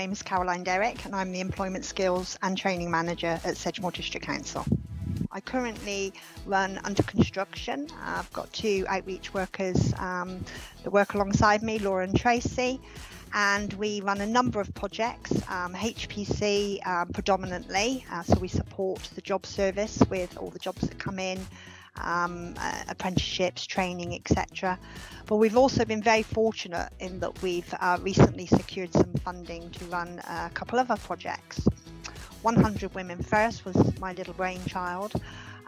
name is Caroline Derrick and I'm the Employment Skills and Training Manager at Sedgemoor District Council. I currently run under construction. I've got 2 outreach workers that work alongside me, Laura and Tracy, and we run a number of projects, HPC predominantly, so we support the job service with all the jobs that come in, apprenticeships, training, etc. But we've also been very fortunate in that we've recently secured some funding to run a couple of other projects. 100 Women First was my little brainchild,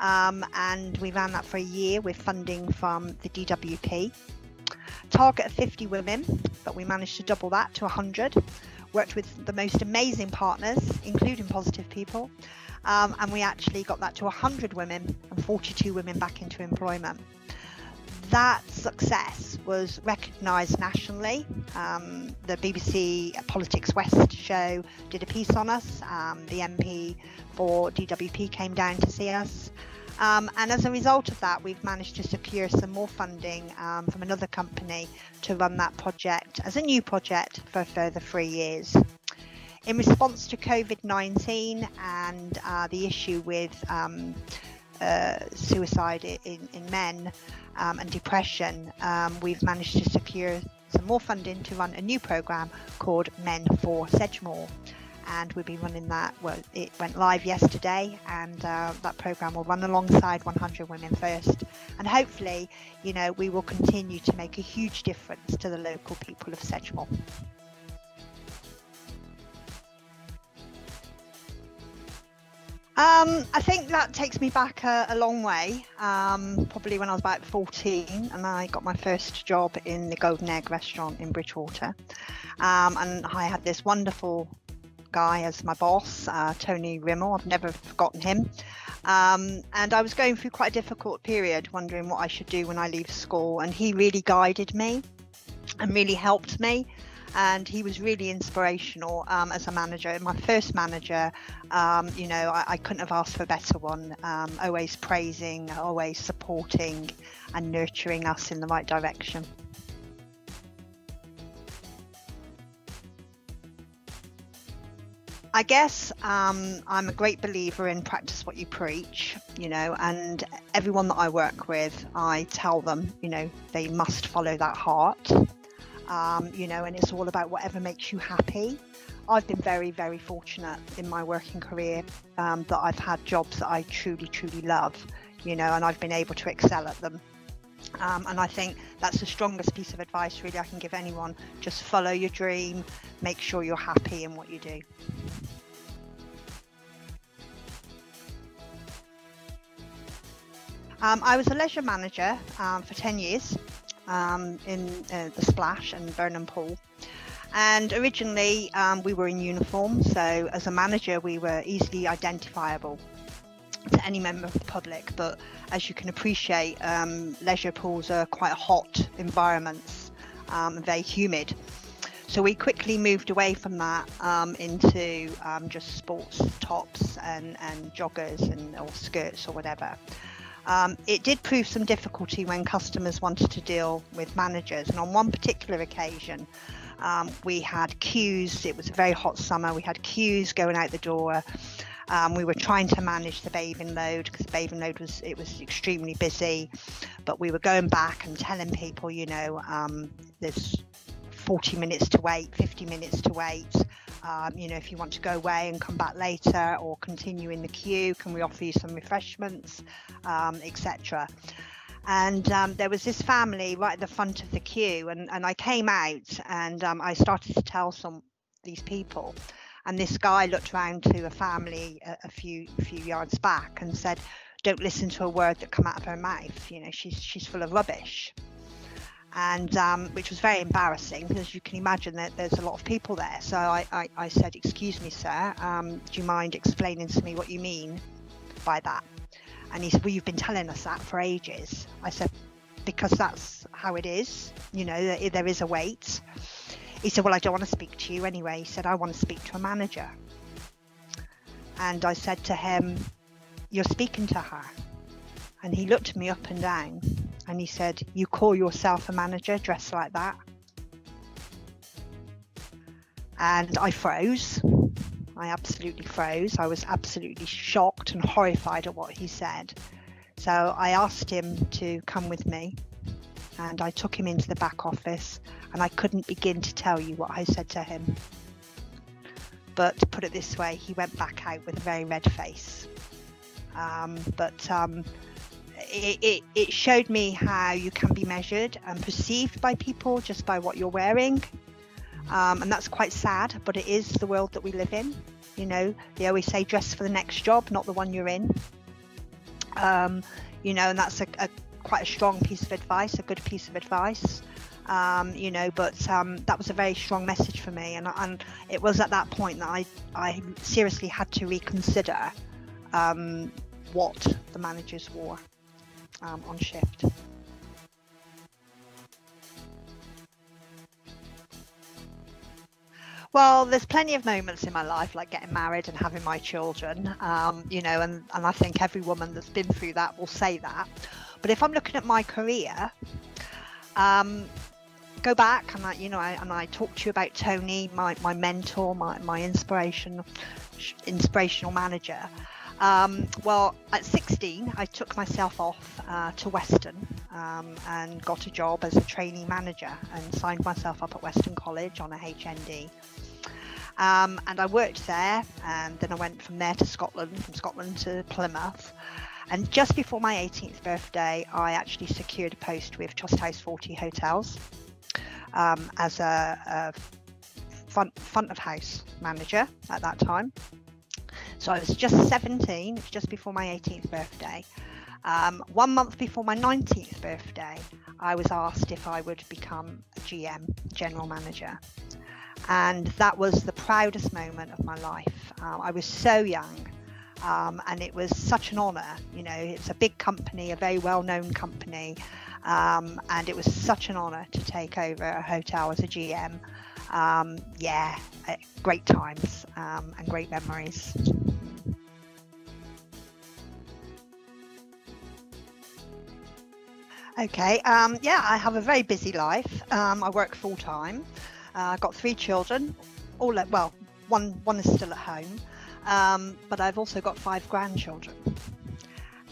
and we ran that for a year with funding from the DWP. Target of 50 women, but we managed to double that to 100. Worked with the most amazing partners, including Positive People, and we actually got that to 100 women and 42 women back into employment. That success was recognised nationally. The BBC Politics West show did a piece on us. The MP for DWP came down to see us. And as a result of that, we've managed to secure some more funding from another company to run that project as a new project for a further 3 years. In response to COVID-19 and the issue with suicide in men and depression, we've managed to secure some more funding to run a new programme called Men for Sedgemoor. And we'll be running that. Well, it went live yesterday, and that programme will run alongside 100 Women First. And hopefully, you know, we will continue to make a huge difference to the local people of Sedgemoor. I think that takes me back a long way, probably when I was about 14 and I got my first job in the Golden Egg restaurant in Bridgwater. And I had this wonderful guy as my boss, Tony Rimmel. I've never forgotten him. And I was going through quite a difficult period, wondering what I should do when I leave school. And he really guided me and really helped me. And he was really inspirational as a manager. My first manager, you know, I couldn't have asked for a better one. Always praising, always supporting and nurturing us in the right direction. I guess I'm a great believer in practice what you preach, you know, and everyone that I work with, I tell them, you know, they must follow that heart. You know, and it's all about whatever makes you happy. I've been very, very fortunate in my working career that I've had jobs that I truly, truly love, you know, and I've been able to excel at them. And I think that's the strongest piece of advice really I can give anyone. Just follow your dream, make sure you're happy in what you do. I was a leisure manager for 10 years. In the Splash and Burnham Pool, and originally we were in uniform, so as a manager we were easily identifiable to any member of the public, but as you can appreciate, leisure pools are quite hot environments and very humid, so we quickly moved away from that into just sports tops and joggers or skirts or whatever. It did prove some difficulty when customers wanted to deal with managers, and on one particular occasion we had queues. It was a very hot summer. We had queues going out the door. We were trying to manage the bathing load because the bathing load was extremely busy, but we were going back and telling people, you know, there's 40 minutes to wait, 50 minutes to wait. You know, if you want to go away and come back later or continue in the queue, can we offer you some refreshments, etc. And there was this family right at the front of the queue, and I came out and I started to tell these people, and this guy looked around to a family a few yards back and said, "Don't listen to a word that come out of her mouth, you know, she's full of rubbish." And which was very embarrassing, because you can imagine that there's a lot of people there. So I said, "Excuse me, sir, do you mind explaining to me what you mean by that?" And he said, "Well, you've been telling us that for ages." I said, "Because that's how it is, you know, there is a wait." He said, "Well, I don't want to speak to you anyway." He said, "I want to speak to a manager." And I said to him, "You're speaking to her." And he looked me up and down and he said, "You call yourself a manager dressed like that?" And I froze. I absolutely froze. I was absolutely shocked and horrified at what he said. So I asked him to come with me, and I took him into the back office, and I couldn't begin to tell you what I said to him. But to put it this way, he went back out with a very red face. It showed me how you can be measured and perceived by people just by what you're wearing. And that's quite sad, but it is the world that we live in. You know, they always say dress for the next job, not the one you're in. You know, and that's quite a strong piece of advice, a good piece of advice. You know, but that was a very strong message for me, and it was at that point that I seriously had to reconsider what the managers wore on shift. Well, there's plenty of moments in my life, like getting married and having my children, you know, and I think every woman that's been through that will say that. But if I'm looking at my career, go back and I talked to you about Tony, my mentor, my inspirational manager. Well, at 16, I took myself off to Weston and got a job as a trainee manager and signed myself up at Weston College on a HND. And I worked there, and then I went from there to Scotland, from Scotland to Plymouth. And just before my 18th birthday, I actually secured a post with Trust House 40 Hotels as a front of house manager at that time. So I was just 17, it was just before my 18th birthday. 1 month before my 19th birthday, I was asked if I would become a GM, general manager. And that was the proudest moment of my life. I was so young, and it was such an honour. You know, it's a big company, a very well-known company, and it was such an honour to take over a hotel as a GM. Yeah, great times and great memories. Okay, yeah, I have a very busy life. I work full time. I've got 3 children, all well, one is still at home, but I've also got 5 grandchildren.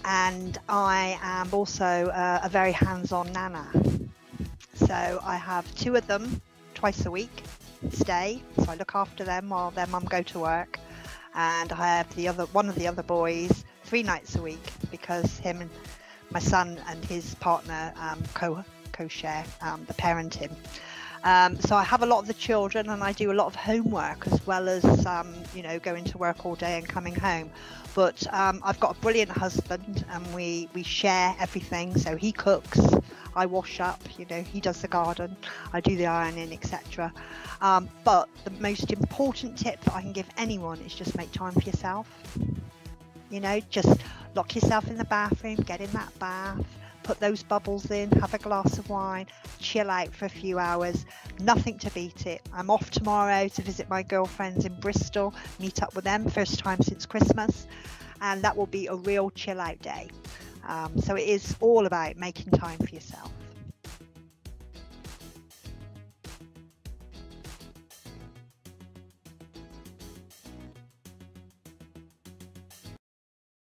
And I am also a very hands-on nana. So I have 2 of them twice a week stay, so I look after them while their mum go to work, and I have one of the other boys 3 nights a week because him and my son and his partner co-share the parenting. So I have a lot of the children, and I do a lot of homework as well as you know, going to work all day and coming home. But I've got a brilliant husband, and we share everything. So he cooks, I wash up, you know, he does the garden, I do the ironing, etc. But the most important tip that I can give anyone is just make time for yourself. You know, just lock yourself in the bathroom, get in that bath, put those bubbles in, have a glass of wine, chill out for a few hours. Nothing to beat it. I'm off tomorrow to visit my girlfriends in Bristol, meet up with them, first time since Christmas, and that will be a real chill out day. So it is all about making time for yourself.